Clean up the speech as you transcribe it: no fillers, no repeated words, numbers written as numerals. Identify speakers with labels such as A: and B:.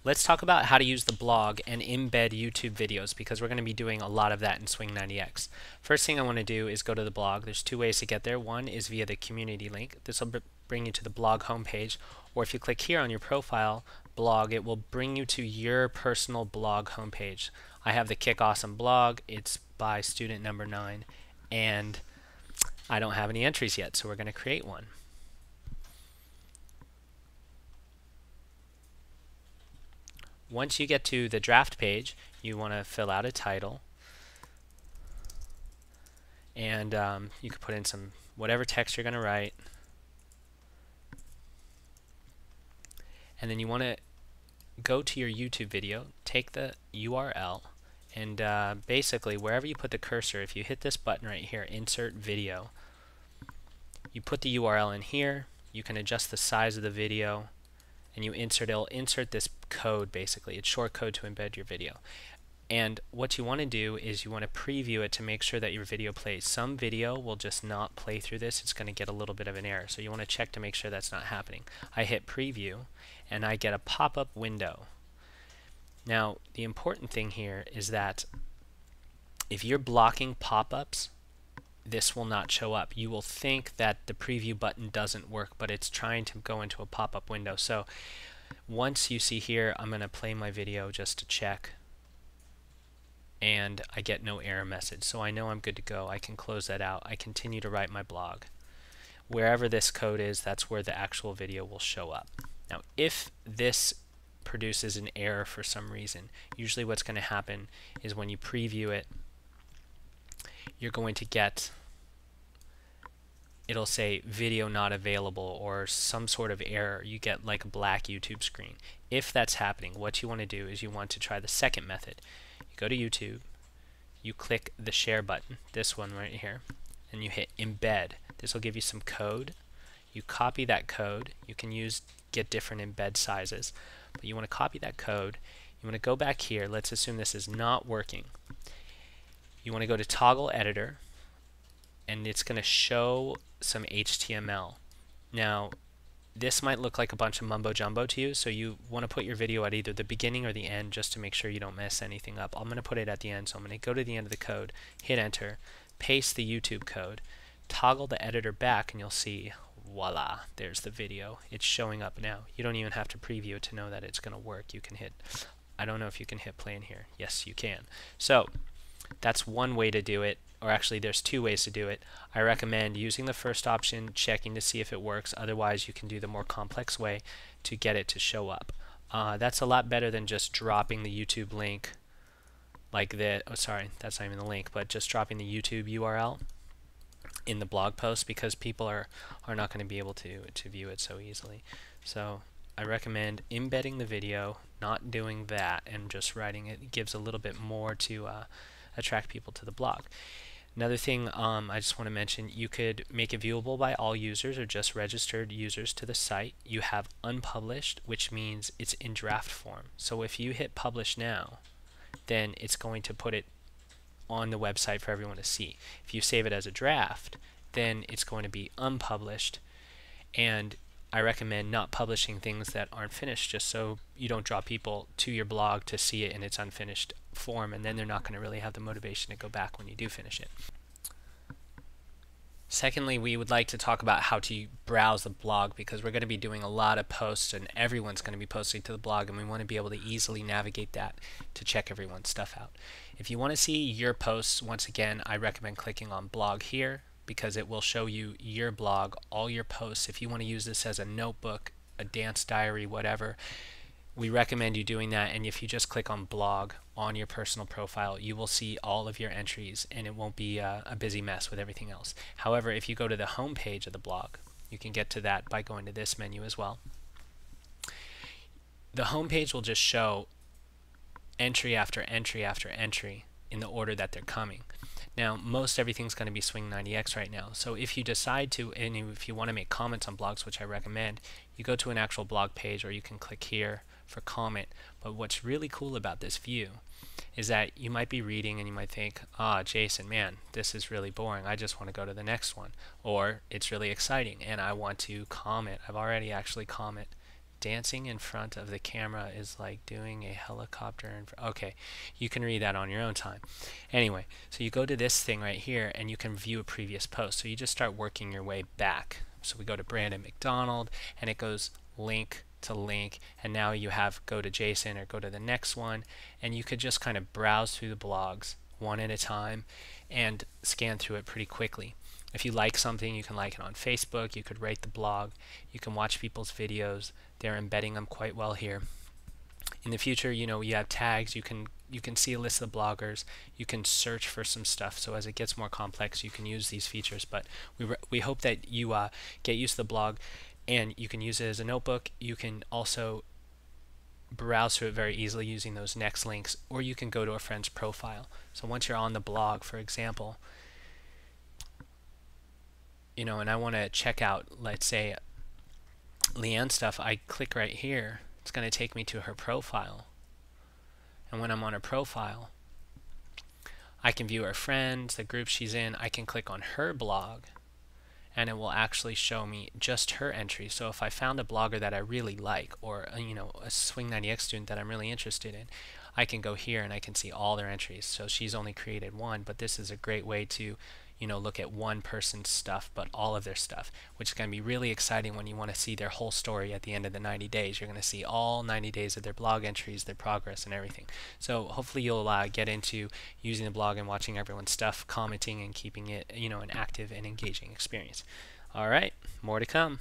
A: Let's talk about how to use the blog and embed YouTube videos because we're going to be doing a lot of that in Swing90x. First thing I want to do is go to the blog. There's two ways to get there. One is via the community link. This will bring you to the blog homepage, or if you click here on your profile blog, it will bring you to your personal blog homepage. I have the Kick Awesome blog. It's by student number 9, and I don't have any entries yet, so we're going to create one. Once you get to the draft page, you want to fill out a title, and you can put in some whatever text you're going to write, and then you want to go to your YouTube video, take the URL, and basically wherever you put the cursor, if you hit this button right here, insert video, you put the URL in here. You can adjust the size of the video, and it'll insert this code. Basically it's short code to embed your video. And what you want to do is you want to preview it to make sure that your video plays. Some video will just not play through this. It's going to get a little bit of an error, so you want to check to make sure that's not happening. I hit preview and I get a pop-up window. Now the important thing here is that if you're blocking pop-ups, this will not show up. You will think that the preview button doesn't work, but it's trying to go into a pop-up window. So once you see here, I'm going to play my video just to check, and I get no error message, so I know I'm good to go. I can close that out. I continue to write my blog. Wherever this code is, that's where the actual video will show up. Now if this produces an error for some reason, usually what's going to happen is when you preview it, you're going to get, it'll say video not available or some sort of error. You get like a black YouTube screen. If that's happening, what you want to do is you want to try the second method. You go to YouTube, you click the share button, this one right here, and you hit embed. This will give you some code. You copy that code. You can get different embed sizes, but you want to copy that code. You want to go back here. Let's assume this is not working. You want to go to toggle editor, and it's going to show some HTML. Now this might look like a bunch of mumbo jumbo to you, so you want to put your video at either the beginning or the end just to make sure you don't mess anything up. I'm going to put it at the end, so I'm going to go to the end of the code, hit enter, paste the YouTube code, toggle the editor back, and you'll see, voila, there's the video. It's showing up now. You don't even have to preview it to know that it's going to work. You can hit, I don't know if you can hit play in here. Yes, you can. So that's one way to do it, or actually there's two ways to do it. I recommend using the first option, checking to see if it works. Otherwise you can do the more complex way to get it to show up. That's a lot better than just dropping the YouTube link like that. Oh sorry, that's not even the link, but just dropping the YouTube URL in the blog post, because people are not going to be able to view it so easily. So I recommend embedding the video, not doing that, and just writing it. It gives a little bit more to attract people to the blog. Another thing I just want to mention, you could make it viewable by all users or just registered users to the site. You have unpublished, which means it's in draft form. So if you hit publish now, then it's going to put it on the website for everyone to see. If you save it as a draft, then it's going to be unpublished, and I recommend not publishing things that aren't finished, just so you don't draw people to your blog to see it in its unfinished form, and then they're not going to really have the motivation to go back when you do finish it. Secondly, we would like to talk about how to browse the blog, because we're going to be doing a lot of posts and everyone's going to be posting to the blog, and we want to be able to easily navigate that to check everyone's stuff out. If you want to see your posts, once again, I recommend clicking on blog here, because it will show you your blog, all your posts. If you want to use this as a notebook, a dance diary, whatever, we recommend you doing that. And if you just click on blog on your personal profile, you will see all of your entries, and it won't be a busy mess with everything else. However, if you go to the home page of the blog, you can get to that by going to this menu as well. The home page will just show entry after entry after entry in the order that they're coming. Now most everything's going to be Swing90x right now, so if you decide to, and if you want to make comments on blogs, which I recommend, you go to an actual blog page, or you can click here for comment. But what's really cool about this view is that you might be reading and you might think, Jason, man, this is really boring, I just want to go to the next one. Or it's really exciting and I want to comment. I've already actually commented dancing in front of the camera is like doing a helicopter okay, you can read that on your own time. Anyway, so you go to this thing right here and you can view a previous post. So you just start working your way back. So we go to Brandon McDonald and it goes link to link, and now you have go to Jason or go to the next one, and you could just kind of browse through the blogs one at a time and scan through it pretty quickly. If you like something, you can like it on Facebook, you could rate the blog, you can watch people's videos. They're embedding them quite well here. In the future, you know, you have tags, you can see a list of the bloggers, you can search for some stuff, so as it gets more complex you can use these features. But we hope that you get used to the blog, and you can use it as a notebook. You can also browse through it very easily using those next links, or you can go to a friend's profile. So once you're on the blog, for example, you know, and I want to check out, let's say, Leanne's stuff, I click right here, it's going to take me to her profile. And when I'm on her profile, I can view her friends, the group she's in. I can click on her blog, and it will actually show me just her entries. So if I found a blogger that I really like, or you know, a Swing90x student that I'm really interested in, I can go here and I can see all their entries. So she's only created one, but this is a great way to, you know, look at one person's stuff, but all of their stuff, which is going to be really exciting when you want to see their whole story at the end of the 90 days. You're going to see all 90 days of their blog entries, their progress, and everything. So hopefully you'll get into using the blog and watching everyone's stuff, commenting, and keeping it, you know, an active and engaging experience. All right, more to come.